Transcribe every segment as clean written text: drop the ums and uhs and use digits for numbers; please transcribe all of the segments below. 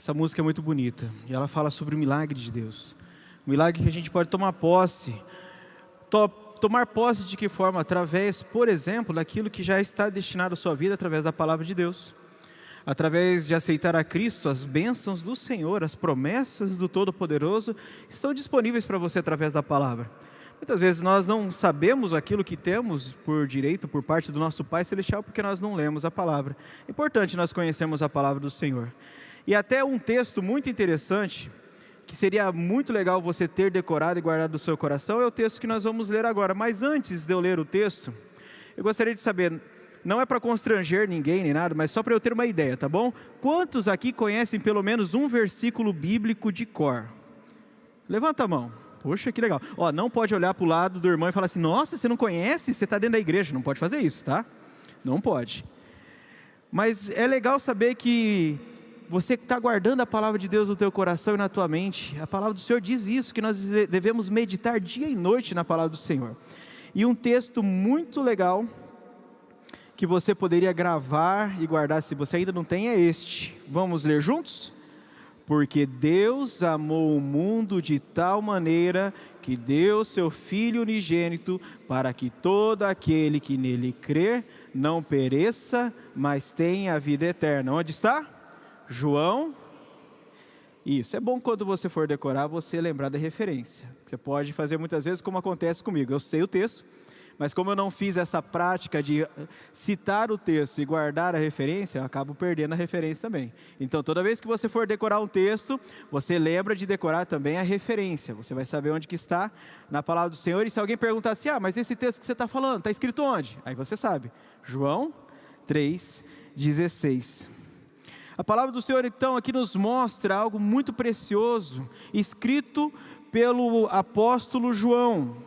Essa música é muito bonita e ela fala sobre o milagre de Deus. O milagre que a gente pode tomar posse. Tomar posse de que forma? Através, por exemplo, daquilo que já está destinado à sua vida através da palavra de Deus. Através de aceitar a Cristo, as bênçãos do Senhor, as promessas do Todo-Poderoso estão disponíveis para você através da palavra. Muitas vezes nós não sabemos aquilo que temos por direito, por parte do nosso Pai Celestial, porque nós não lemos a palavra. É importante nós conhecermos a palavra do Senhor. E até um texto muito interessante, que seria muito legal você ter decorado e guardado no seu coração, é o texto que nós vamos ler agora. Mas antes de eu ler o texto, eu gostaria de saber, não é para constranger ninguém nem nada, mas só para eu ter uma ideia, tá bom? Quantos aqui conhecem pelo menos um versículo bíblico de cor? Levanta a mão. Poxa, que legal. Ó, não pode olhar para o lado do irmão e falar assim, nossa, você não conhece? Você está dentro da igreja. Não pode fazer isso, tá? Não pode. Mas é legal saber que você que está guardando a palavra de Deus no teu coração e na tua mente, a palavra do Senhor diz isso, que nós devemos meditar dia e noite na palavra do Senhor. E um texto muito legal, que você poderia gravar e guardar, se você ainda não tem, é este. Vamos ler juntos? Porque Deus amou o mundo de tal maneira que deu seu Filho unigênito para que todo aquele que nele crer não pereça, mas tenha a vida eterna. Onde está? João. Isso, é bom quando você for decorar, você lembrar da referência. Você pode fazer muitas vezes como acontece comigo. Eu sei o texto, mas como eu não fiz essa prática de citar o texto e guardar a referência, eu acabo perdendo a referência também. Então, toda vez que você for decorar um texto, você lembra de decorar também a referência. Você vai saber onde que está na palavra do Senhor. E se alguém perguntar assim, mas esse texto que você está falando, está escrito onde? Aí você sabe, João 3,16. A palavra do Senhor, então, aqui nos mostra algo muito precioso, escrito pelo apóstolo João.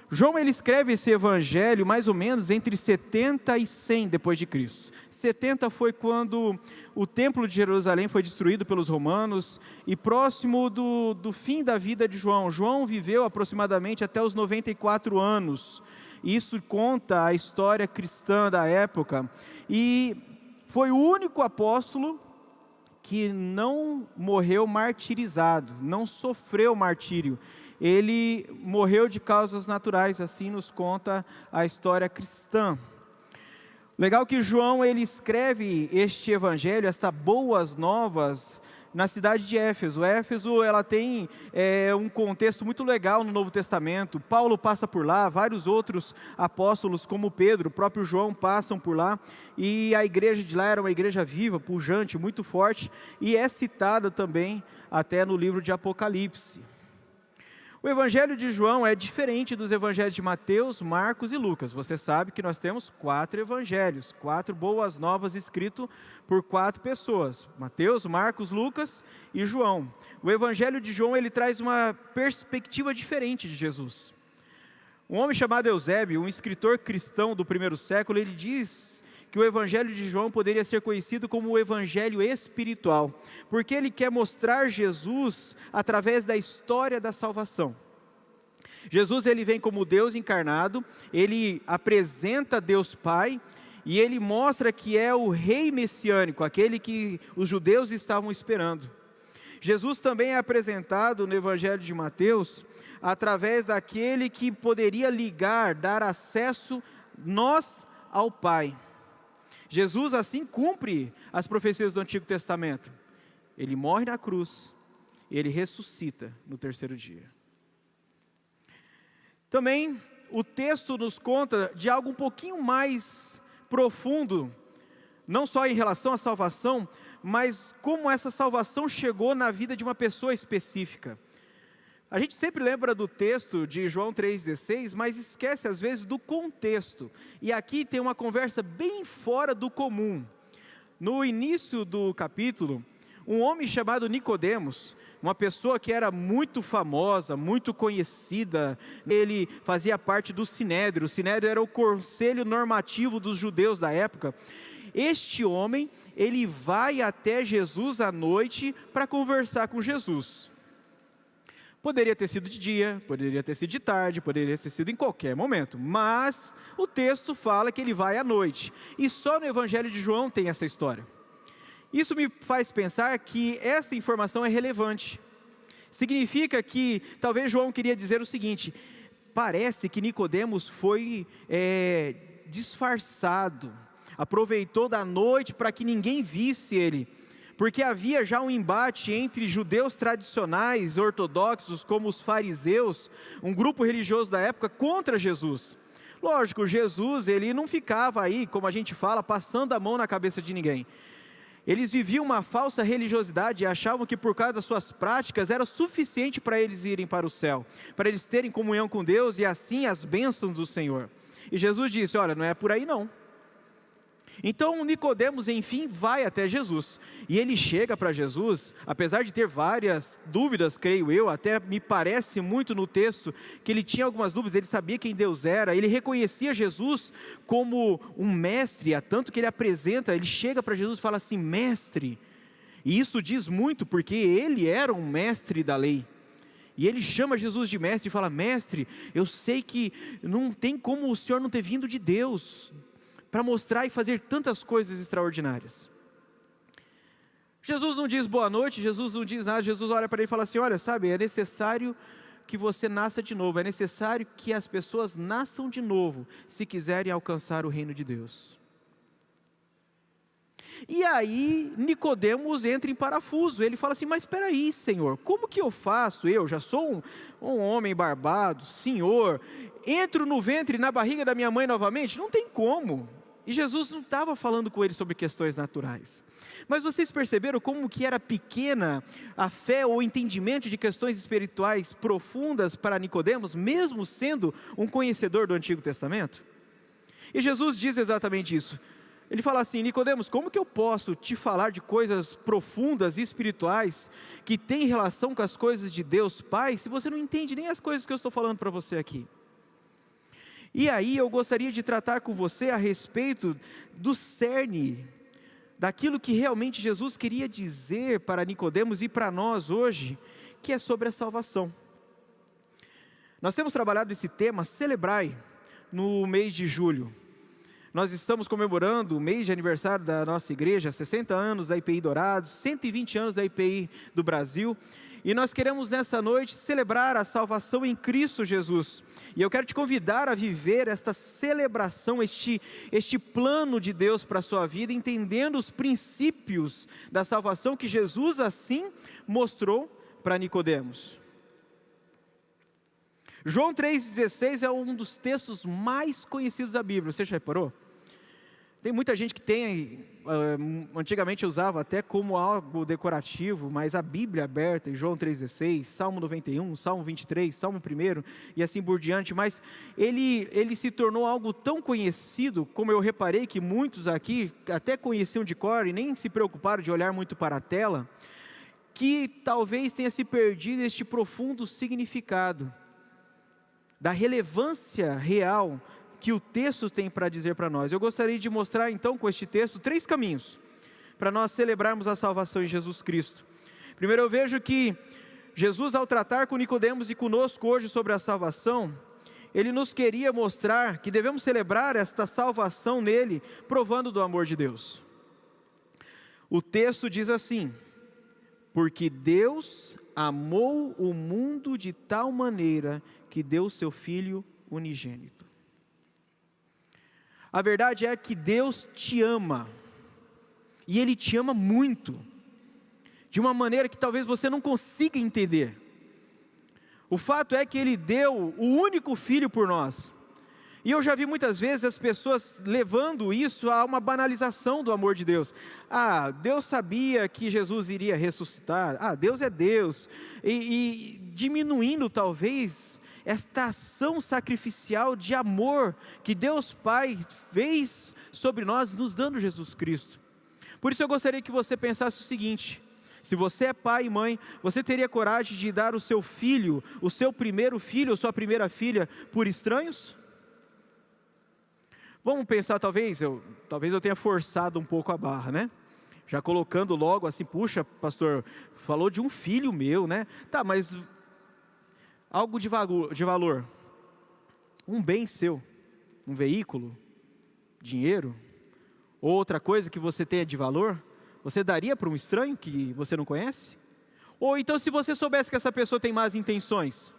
João, ele escreve esse evangelho mais ou menos entre 70 e 100 depois de Cristo. 70 foi quando o templo de Jerusalém foi destruído pelos romanos e próximo do fim da vida de João. João viveu aproximadamente até os 94 anos. Isso conta a história cristã da época. E foi o único apóstolo que não morreu martirizado, não sofreu martírio. Ele morreu de causas naturais, assim nos conta a história cristã. Legal que João, ele escreve este evangelho, estas boas novas, na cidade de Éfeso. Éfeso, ela tem um contexto muito legal no Novo Testamento. Paulo passa por lá, vários outros apóstolos, como Pedro, o próprio João, passam por lá. E a igreja de lá era uma igreja viva, pujante, muito forte. E é citada também até no livro de Apocalipse. O evangelho de João é diferente dos evangelhos de Mateus, Marcos e Lucas. Você sabe que nós temos 4 evangelhos, 4 boas novas escritos por 4 pessoas. Mateus, Marcos, Lucas e João. O evangelho de João, ele traz uma perspectiva diferente de Jesus. Um homem chamado Eusébio, um escritor cristão do primeiro século, ele diz que o evangelho de João poderia ser conhecido como o evangelho espiritual, porque ele quer mostrar Jesus através da história da salvação. Jesus, ele vem como Deus encarnado, ele apresenta Deus Pai, e ele mostra que é o rei messiânico, aquele que os judeus estavam esperando. Jesus também é apresentado no evangelho de Mateus, através daquele que poderia ligar, dar acesso nós ao Pai. Jesus assim cumpre as profecias do Antigo Testamento. Ele morre na cruz, ele ressuscita no terceiro dia. Também o texto nos conta de algo um pouquinho mais profundo, não só em relação à salvação, mas como essa salvação chegou na vida de uma pessoa específica. A gente sempre lembra do texto de João 3,16, mas esquece às vezes do contexto. E aqui tem uma conversa bem fora do comum. No início do capítulo, um homem chamado Nicodemos, uma pessoa que era muito famosa, muito conhecida, ele fazia parte do Sinédrio. O Sinédrio era o conselho normativo dos judeus da época. Este homem, ele vai até Jesus à noite para conversar com Jesus. Poderia ter sido de dia, poderia ter sido de tarde, poderia ter sido em qualquer momento, mas o texto fala que ele vai à noite, e só no Evangelho de João tem essa história. Isso me faz pensar que essa informação é relevante. Significa que talvez João queria dizer o seguinte: parece que Nicodemos foi disfarçado, aproveitou da noite para que ninguém visse ele, porque havia já um embate entre judeus tradicionais, ortodoxos, como os fariseus, um grupo religioso da época, contra Jesus. Lógico, Jesus, ele não ficava aí, como a gente fala, passando a mão na cabeça de ninguém. Eles viviam uma falsa religiosidade e achavam que por causa das suas práticas era suficiente para eles irem para o céu, para eles terem comunhão com Deus e assim as bênçãos do Senhor. E Jesus disse: olha, não é por aí não. Então Nicodemos, enfim, vai até Jesus, e ele chega para Jesus, apesar de ter várias dúvidas, creio eu, até me parece muito no texto, que ele tinha algumas dúvidas, ele sabia quem Deus era, ele reconhecia Jesus como um mestre, tanto que ele chega para Jesus e fala assim: mestre, e isso diz muito, porque ele era um mestre da lei, e ele chama Jesus de mestre e fala: mestre, eu sei que não tem como o Senhor não ter vindo de Deus, para mostrar e fazer tantas coisas extraordinárias. Jesus não diz boa noite, Jesus não diz nada, Jesus olha para ele e fala assim: olha, sabe, é necessário que você nasça de novo, é necessário que as pessoas nasçam de novo, se quiserem alcançar o reino de Deus. E aí Nicodemos entra em parafuso, ele fala assim: mas espera aí, Senhor, como que eu faço? Eu já sou um homem barbado, Senhor, entro no ventre, na barriga da minha mãe novamente? Não tem como. E Jesus não estava falando com ele sobre questões naturais. Mas vocês perceberam como que era pequena a fé ou o entendimento de questões espirituais profundas para Nicodemos, mesmo sendo um conhecedor do Antigo Testamento? E Jesus diz exatamente isso. Ele fala assim: Nicodemos, como que eu posso te falar de coisas profundas e espirituais, que têm relação com as coisas de Deus Pai, se você não entende nem as coisas que eu estou falando para você aqui? E aí eu gostaria de tratar com você a respeito do cerne, daquilo que realmente Jesus queria dizer para Nicodemos e para nós hoje, que é sobre a salvação. Nós temos trabalhado esse tema, Celebrai, no mês de julho. Nós estamos comemorando o mês de aniversário da nossa igreja, 60 anos da IPI Dourados, 120 anos da IPI do Brasil, e nós queremos nessa noite celebrar a salvação em Cristo Jesus. E eu quero te convidar a viver esta celebração, este plano de Deus para a sua vida, entendendo os princípios da salvação que Jesus assim mostrou para Nicodemos. João 3,16 é um dos textos mais conhecidos da Bíblia, você já reparou? Tem muita gente que antigamente usava até como algo decorativo, mas a Bíblia aberta em João 3,16, Salmo 91, Salmo 23, Salmo 1 e assim por diante, mas ele se tornou algo tão conhecido, como eu reparei que muitos aqui até conheciam de cor e nem se preocuparam de olhar muito para a tela, que talvez tenha se perdido este profundo significado da relevância real que o texto tem para dizer para nós. Eu gostaria de mostrar então com este texto 3 caminhos para nós celebrarmos a salvação em Jesus Cristo. Primeiro, eu vejo que Jesus, ao tratar com Nicodemos e conosco hoje sobre a salvação, ele nos queria mostrar que devemos celebrar esta salvação nele, provando do amor de Deus. O texto diz assim: porque Deus amou o mundo de tal maneira que deu seu Filho unigênito. A verdade é que Deus te ama, e Ele te ama muito, de uma maneira que talvez você não consiga entender. O fato é que Ele deu o único Filho por nós, e eu já vi muitas vezes as pessoas levando isso a uma banalização do amor de Deus. Deus sabia que Jesus iria ressuscitar, Deus é Deus, e diminuindo talvez esta ação sacrificial de amor que Deus Pai fez sobre nós, nos dando Jesus Cristo. Por isso eu gostaria que você pensasse o seguinte: se você é pai e mãe, você teria coragem de dar o seu filho, o seu primeiro filho, ou sua primeira filha, por estranhos? Vamos pensar, talvez eu tenha forçado um pouco a barra, né? Já colocando logo assim: puxa, pastor, falou de um filho meu, né? Tá, mas algo de valor, um bem seu, um veículo, dinheiro, ou outra coisa que você tenha de valor, você daria para um estranho que você não conhece? Ou então, se você soubesse que essa pessoa tem más intenções,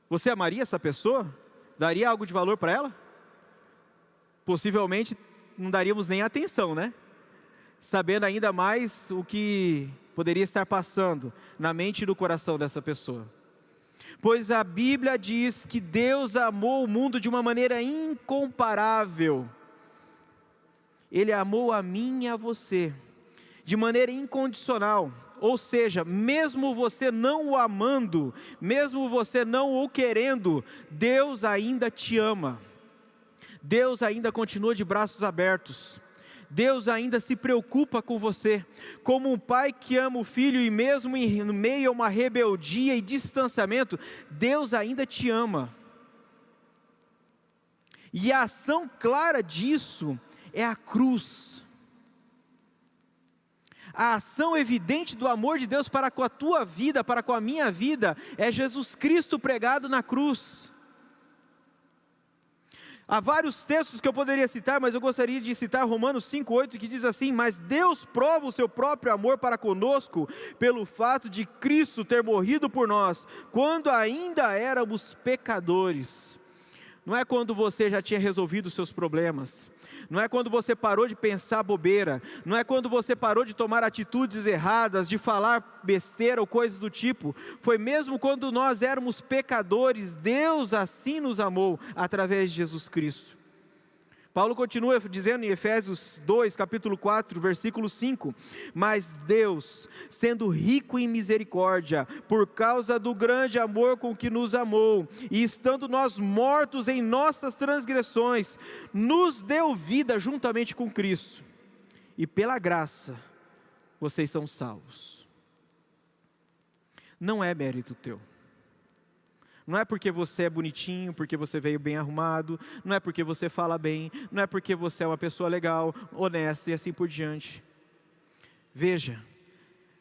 você amaria essa pessoa? Daria algo de valor para ela? Possivelmente não daríamos nem atenção, né? Sabendo ainda mais o que poderia estar passando na mente e no coração dessa pessoa. Pois a Bíblia diz que Deus amou o mundo de uma maneira incomparável. Ele amou a mim e a você de maneira incondicional. Ou seja, mesmo você não o amando, mesmo você não o querendo, Deus ainda te ama. Deus ainda continua de braços abertos. Deus ainda se preocupa com você, como um pai que ama o filho, e mesmo no meio a uma rebeldia e distanciamento, Deus ainda te ama. E a ação clara disso é a cruz. A ação evidente do amor de Deus para com a tua vida, para com a minha vida, é Jesus Cristo pregado na cruz. Há vários textos que eu poderia citar, mas eu gostaria de citar Romanos 5,8, que diz assim: mas Deus prova o seu próprio amor para conosco, pelo fato de Cristo ter morrido por nós, quando ainda éramos pecadores. Não é quando você já tinha resolvido os seus problemas, não é quando você parou de pensar bobeira, não é quando você parou de tomar atitudes erradas, de falar besteira ou coisas do tipo. Foi mesmo quando nós éramos pecadores, Deus assim nos amou, através de Jesus Cristo. Paulo continua dizendo em Efésios 2, capítulo 4, versículo 5: mas Deus, sendo rico em misericórdia, por causa do grande amor com que nos amou, e estando nós mortos em nossas transgressões, nos deu vida juntamente com Cristo, e pela graça vocês são salvos. Não é mérito teu. Não é porque você é bonitinho, porque você veio bem arrumado, não é porque você fala bem, não é porque você é uma pessoa legal, honesta e assim por diante. Veja,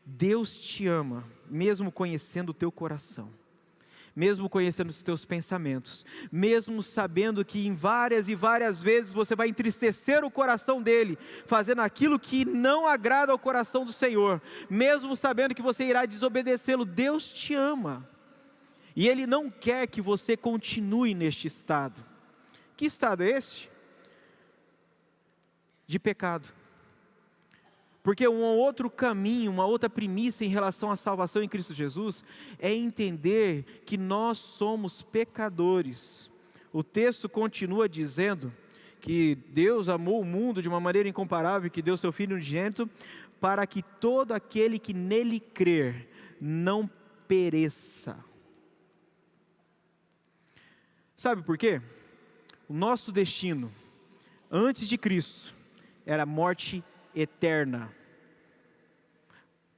Deus te ama, mesmo conhecendo o teu coração, mesmo conhecendo os teus pensamentos, mesmo sabendo que em várias e várias vezes você vai entristecer o coração dele, fazendo aquilo que não agrada ao coração do Senhor, mesmo sabendo que você irá desobedecê-lo. Deus te ama. E Ele não quer que você continue neste estado. Que estado é este? De pecado. Porque um outro caminho, uma outra premissa em relação à salvação em Cristo Jesus, é entender que nós somos pecadores. O texto continua dizendo que Deus amou o mundo de uma maneira incomparável, que deu seu Filho unigênito, para que todo aquele que nele crer não pereça. Sabe por quê? O nosso destino, antes de Cristo, era morte eterna.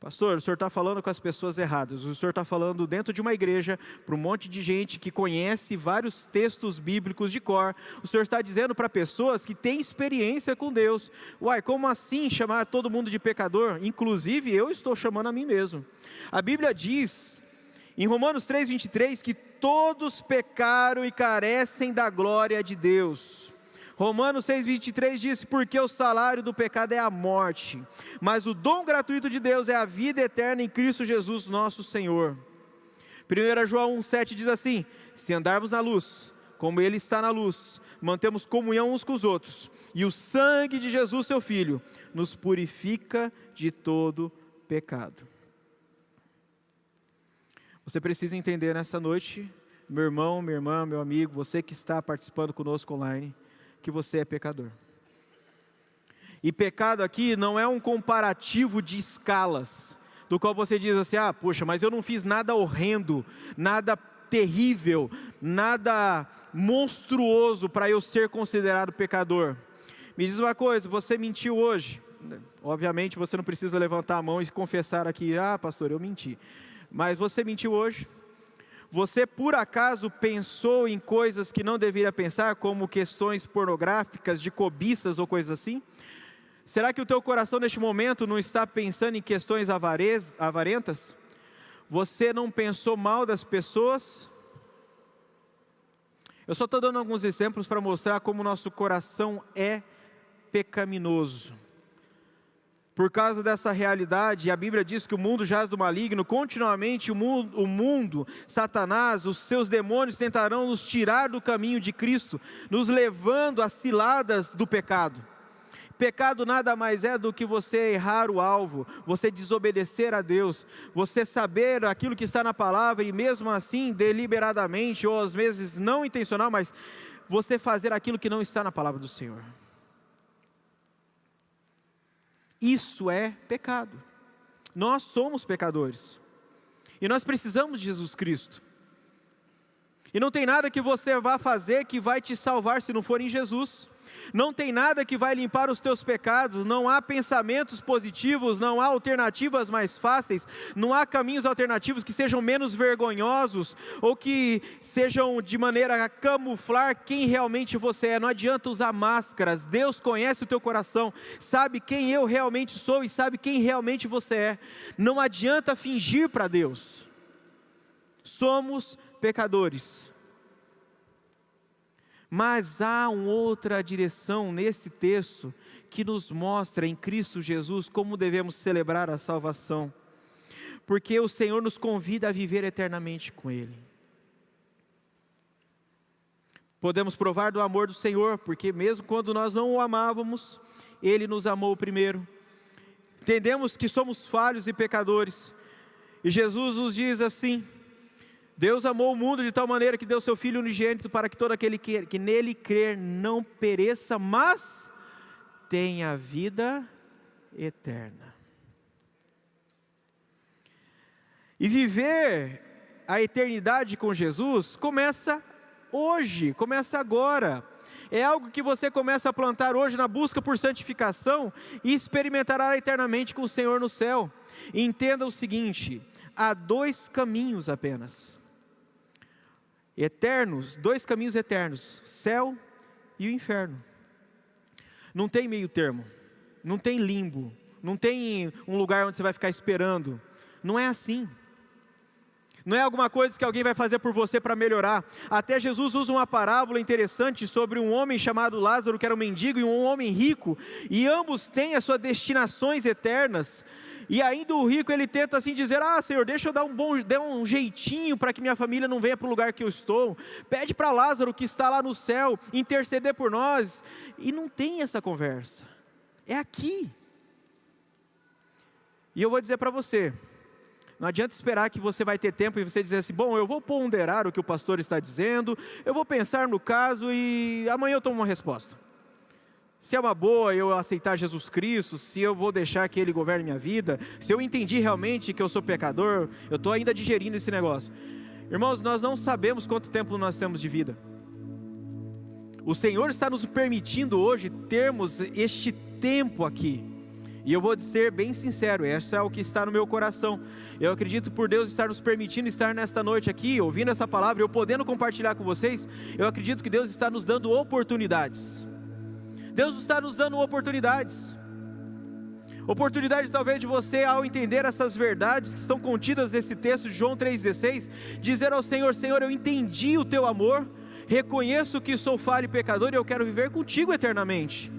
Pastor, o senhor está falando com as pessoas erradas. O senhor está falando dentro de uma igreja, para um monte de gente que conhece vários textos bíblicos de cor. O senhor está dizendo para pessoas que têm experiência com Deus. Uai, como assim chamar todo mundo de pecador? Inclusive eu estou chamando a mim mesmo. A Bíblia diz em Romanos 3,23, que todos pecaram e carecem da glória de Deus. Romanos 6,23 diz: porque o salário do pecado é a morte, mas o dom gratuito de Deus é a vida eterna em Cristo Jesus nosso Senhor. 1 João 1,7 diz assim: se andarmos na luz, como Ele está na luz, mantemos comunhão uns com os outros, e o sangue de Jesus, seu Filho, nos purifica de todo pecado. Você precisa entender nessa noite, meu irmão, minha irmã, meu amigo, você que está participando conosco online, que você é pecador. E pecado aqui não é um comparativo de escalas, do qual você diz assim: ah, poxa, mas eu não fiz nada horrendo, nada terrível, nada monstruoso para eu ser considerado pecador. Me diz uma coisa, você mentiu hoje? Obviamente você não precisa levantar a mão e confessar aqui: ah, pastor, eu menti. Mas você mentiu hoje? Você por acaso pensou em coisas que não deveria pensar, como questões pornográficas, de cobiças ou coisas assim? Será que o teu coração neste momento não está pensando em questões avarentas? Você não pensou mal das pessoas? Eu só estou dando alguns exemplos para mostrar como o nosso coração é pecaminoso. Por causa dessa realidade, a Bíblia diz que o mundo jaz do maligno, continuamente o mundo, Satanás, os seus demônios tentarão nos tirar do caminho de Cristo, nos levando às ciladas do pecado. Pecado nada mais é do que você errar o alvo, você desobedecer a Deus, você saber aquilo que está na palavra e mesmo assim, deliberadamente, ou às vezes não intencional, mas você fazer aquilo que não está na palavra do Senhor. Isso é pecado. Nós somos pecadores. E nós precisamos de Jesus Cristo. E não tem nada que você vá fazer que vai te salvar se não for em Jesus. Não tem nada que vai limpar os teus pecados, não há pensamentos positivos, não há alternativas mais fáceis, não há caminhos alternativos que sejam menos vergonhosos, ou que sejam de maneira a camuflar quem realmente você é. Não adianta usar máscaras, Deus conhece o teu coração, sabe quem eu realmente sou e sabe quem realmente você é. Não adianta fingir para Deus. Somos pecadores. Mas há uma outra direção nesse texto que nos mostra em Cristo Jesus como devemos celebrar a salvação, porque o Senhor nos convida a viver eternamente com Ele. Podemos provar do amor do Senhor, porque mesmo quando nós não o amávamos, Ele nos amou primeiro. Entendemos que somos falhos e pecadores, e Jesus nos diz assim: Deus amou o mundo de tal maneira que deu seu Filho unigênito para que todo aquele que nele crer não pereça, mas tenha vida eterna. E viver a eternidade com Jesus começa hoje, começa agora. É algo que você começa a plantar hoje na busca por santificação e experimentará eternamente com o Senhor no céu. E entenda o seguinte: há dois caminhos apenas. Eternos, dois caminhos eternos, céu e o inferno. Não tem meio termo, não tem limbo, não tem um lugar onde você vai ficar esperando. Não é assim. Não é alguma coisa que alguém vai fazer por você para melhorar. Até Jesus usa uma parábola interessante sobre um homem chamado Lázaro, que era um mendigo, e um homem rico, e ambos têm as suas destinações eternas. E ainda o rico, ele tenta assim dizer: Senhor, deixa eu dar um jeitinho para que minha família não venha para o lugar que eu estou. Pede para Lázaro, que está lá no céu, interceder por nós. E não tem essa conversa. É aqui. E eu vou dizer para você, não adianta esperar que você vai ter tempo e você dizer assim: bom, eu vou ponderar o que o pastor está dizendo, eu vou pensar no caso e amanhã eu tomo uma resposta. Se é uma boa eu aceitar Jesus Cristo, se eu vou deixar que Ele governe minha vida, se eu entendi realmente que eu sou pecador, eu estou ainda digerindo esse negócio. Irmãos, nós não sabemos quanto tempo nós temos de vida. O Senhor está nos permitindo hoje termos este tempo aqui. E eu vou ser bem sincero, isso é o que está no meu coração. Eu acredito por Deus estar nos permitindo estar nesta noite aqui, ouvindo essa palavra, eu podendo compartilhar com vocês. Eu acredito que Deus está nos dando oportunidades. Deus está nos dando oportunidades. Oportunidade talvez de você, ao entender essas verdades que estão contidas nesse texto de João 3,16, dizer ao Senhor: Senhor, eu entendi o teu amor, reconheço que sou falho e pecador e eu quero viver contigo eternamente.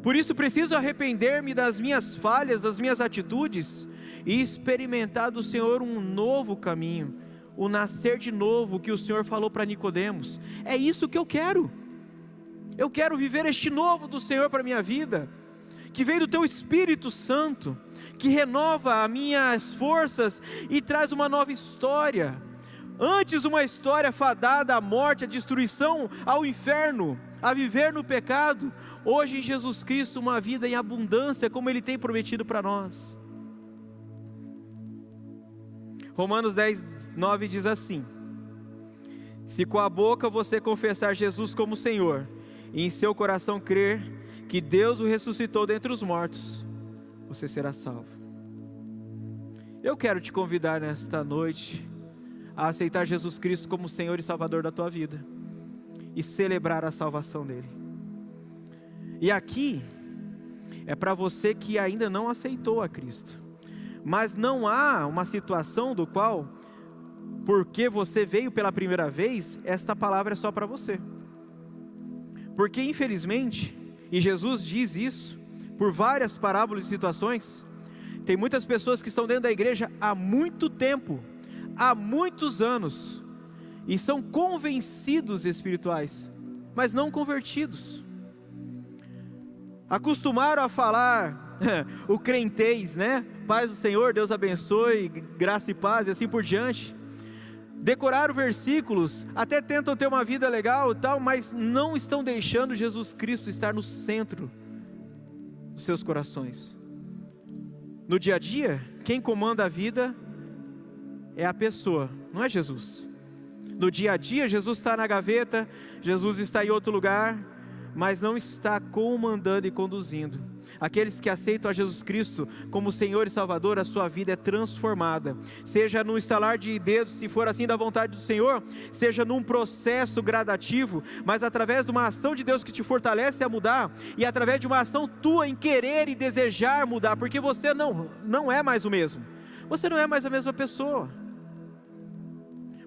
Por isso preciso arrepender-me das minhas falhas, das minhas atitudes, e experimentar do Senhor um novo caminho, o nascer de novo que o Senhor falou para Nicodemos. É isso que eu quero. Eu quero viver este novo do Senhor para a minha vida, que vem do Teu Espírito Santo, que renova as minhas forças e traz uma nova história. Antes uma história fadada à morte, à destruição, ao inferno, a viver no pecado. Hoje em Jesus Cristo uma vida em abundância, como Ele tem prometido para nós. Romanos 10:9 diz assim: se com a boca você confessar Jesus como Senhor, e em seu coração crer que Deus o ressuscitou dentre os mortos, você será salvo. Eu quero te convidar nesta noite a aceitar Jesus Cristo como Senhor e Salvador da tua vida e celebrar a salvação dele. E aqui é para você que ainda não aceitou a Cristo, mas não há uma situação do qual, porque você veio pela primeira vez, esta palavra é só para você. Porque infelizmente, e Jesus diz isso, por várias parábolas e situações. Tem muitas pessoas que estão dentro da igreja há muito tempo, há muitos anos, e são convencidos espirituais, mas não convertidos. Acostumaram a falar o crentez, né? Paz do Senhor, Deus abençoe, graça e paz, e assim por diante. Decoraram versículos, até tentam ter uma vida legal e tal, mas não estão deixando Jesus Cristo estar no centro dos seus corações. No dia a dia, quem comanda a vida é a pessoa, não é Jesus. No dia a dia, Jesus está na gaveta, Jesus está em outro lugar, mas não está comandando e conduzindo. Aqueles que aceitam a Jesus Cristo como Senhor e Salvador, a sua vida é transformada, seja no estalar de dedos, se for assim da vontade do Senhor, seja num processo gradativo, mas através de uma ação de Deus que te fortalece a mudar, e através de uma ação tua em querer e desejar mudar, porque você não é mais o mesmo, você não é mais a mesma pessoa.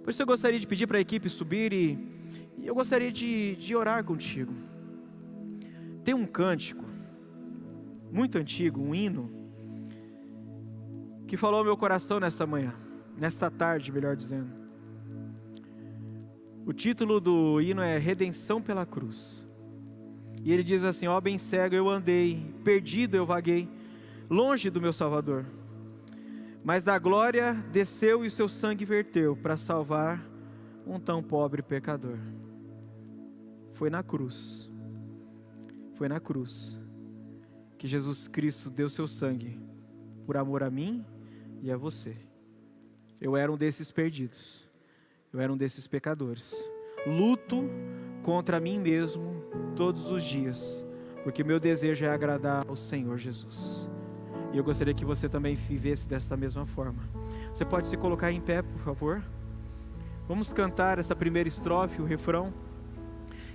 Por isso eu gostaria de pedir para a equipe subir, e eu gostaria de orar contigo. Tem um cântico muito antigo, um hino, que falou ao meu coração nesta manhã, nesta tarde, melhor dizendo. O título do hino é Redenção pela Cruz. E ele diz assim: ó bem cego eu andei, perdido eu vaguei, longe do meu Salvador, mas da glória desceu e o seu sangue verteu, para salvar um tão pobre pecador. Foi na cruz que Jesus Cristo deu seu sangue, por amor a mim e a você. Eu era um desses perdidos, eu era um desses pecadores. Luto contra mim mesmo todos os dias, porque meu desejo é agradar ao Senhor Jesus. E eu gostaria que você também vivesse desta mesma forma. Você pode se colocar em pé, por favor? Vamos cantar essa primeira estrofe, o refrão,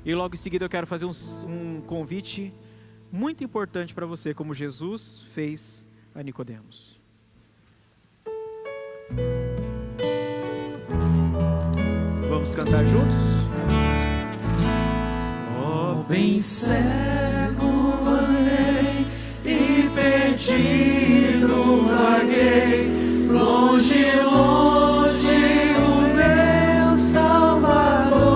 e logo em seguida eu quero fazer um convite muito importante para você, como Jesus fez a Nicodemos. Vamos cantar juntos? Ó bem cego andei e perdido vaguei, longe, longe do meu Salvador,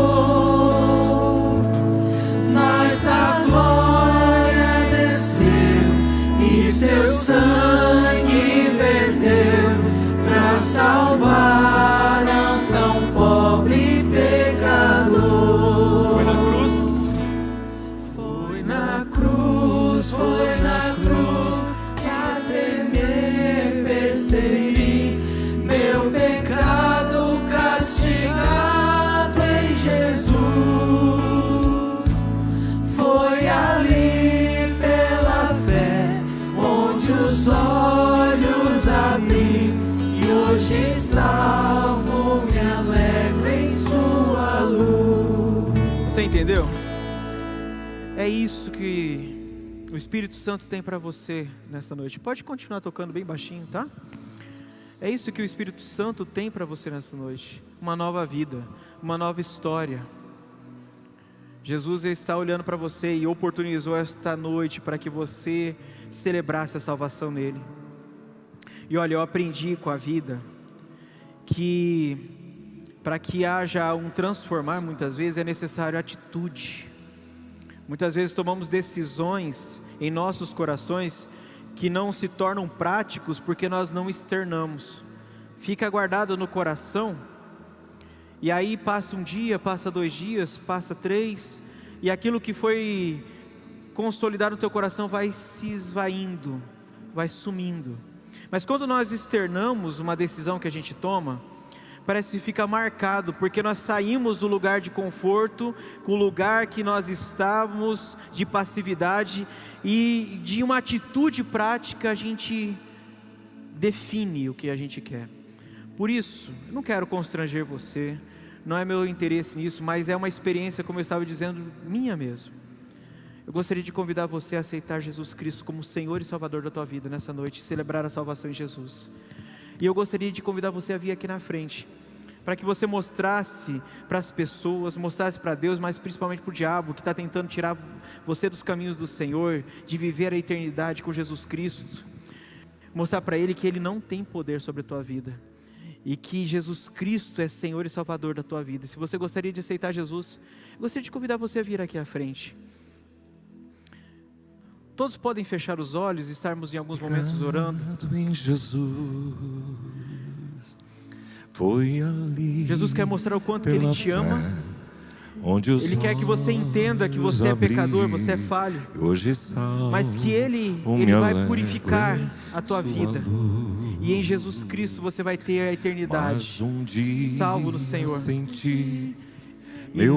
mas da glória desceu e seu sangue verteu, para salvar um tão pobre pecador. Foi na cruz que a tremer percebi meu pecado castigado em Jesus. Foi ali pela fé onde os olhos abri, e hoje salvo me alegro em sua luz. Você entendeu? É isso que o Espírito Santo tem para você nesta noite. Pode continuar tocando bem baixinho, tá? É isso que o Espírito Santo tem para você nesta noite. Uma nova vida, uma nova história. Jesus está olhando para você e oportunizou esta noite para que você celebrasse a salvação nele. E olha, eu aprendi com a vida que para que haja um transformar, muitas vezes é necessário atitude. Muitas vezes tomamos decisões em nossos corações que não se tornam práticos porque nós não externamos. Fica guardado no coração, e aí passa um dia, passa 2 dias, passa 3, e aquilo que foi consolidado no teu coração vai se esvaindo, vai sumindo. Mas quando nós externamos uma decisão que a gente toma, parece que fica marcado, porque nós saímos do lugar de conforto, com o lugar que nós estávamos de passividade, e de uma atitude prática a gente define o que a gente quer. Por isso, eu não quero constranger você, não é meu interesse nisso, mas é uma experiência, como eu estava dizendo, minha mesmo. Eu gostaria de convidar você a aceitar Jesus Cristo como Senhor e Salvador da tua vida nessa noite, celebrar a salvação em Jesus. E eu gostaria de convidar você a vir aqui na frente, para que você mostrasse para as pessoas, mostrasse para Deus, mas principalmente para o diabo, que está tentando tirar você dos caminhos do Senhor, de viver a eternidade com Jesus Cristo. Mostrar para ele que ele não tem poder sobre a tua vida, e que Jesus Cristo é Senhor e Salvador da tua vida. Se você gostaria de aceitar Jesus, eu gostaria de convidar você a vir aqui à frente. Todos podem fechar os olhos e estarmos em alguns momentos orando. Em Jesus, foi ali Jesus quer mostrar o quanto que Ele te ama. Ele quer que você entenda que você é pecador, você é falho, mas que Ele vai purificar a tua vida, e em Jesus Cristo você vai ter a eternidade, salvo no Senhor. E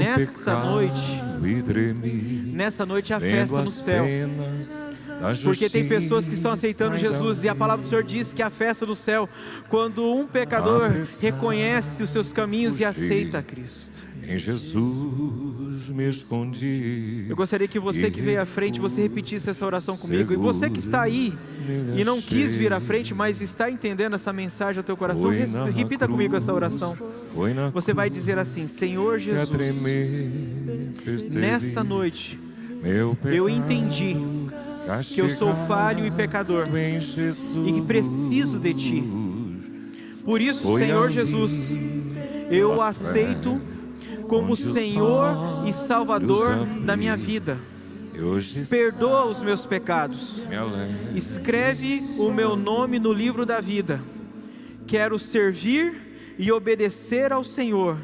nessa noite a festa no céu, porque tem pessoas que estão aceitando Jesus, e a palavra do Senhor diz que a festa do céu, quando um pecador reconhece os seus caminhos e aceita a Cristo. Em Jesus me escondi. Eu gostaria que você que veio à frente, você repetisse essa oração comigo. E você que está aí e não quis vir à frente, mas está entendendo essa mensagem ao teu coração, repita comigo essa oração. Você vai dizer assim: Senhor Jesus, nesta noite eu entendi que eu sou falho e pecador e que preciso de Ti. Por isso, Senhor Jesus, eu o aceito como Senhor e Salvador da minha vida. Perdoa os meus pecados. Escreve o meu nome no livro da vida. Quero servir e obedecer ao Senhor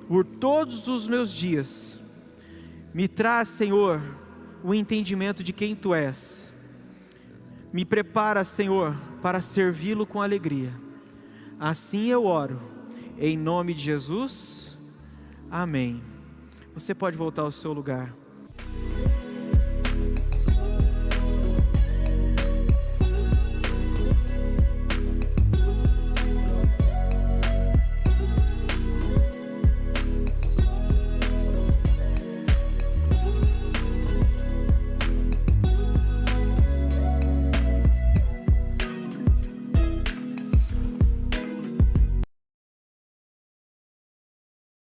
por todos os meus dias. Me traz, Senhor, o entendimento de quem Tu és. Me prepara, Senhor, para servi-lo com alegria. Assim eu oro, em nome de Jesus. Amém. Você pode voltar ao seu lugar.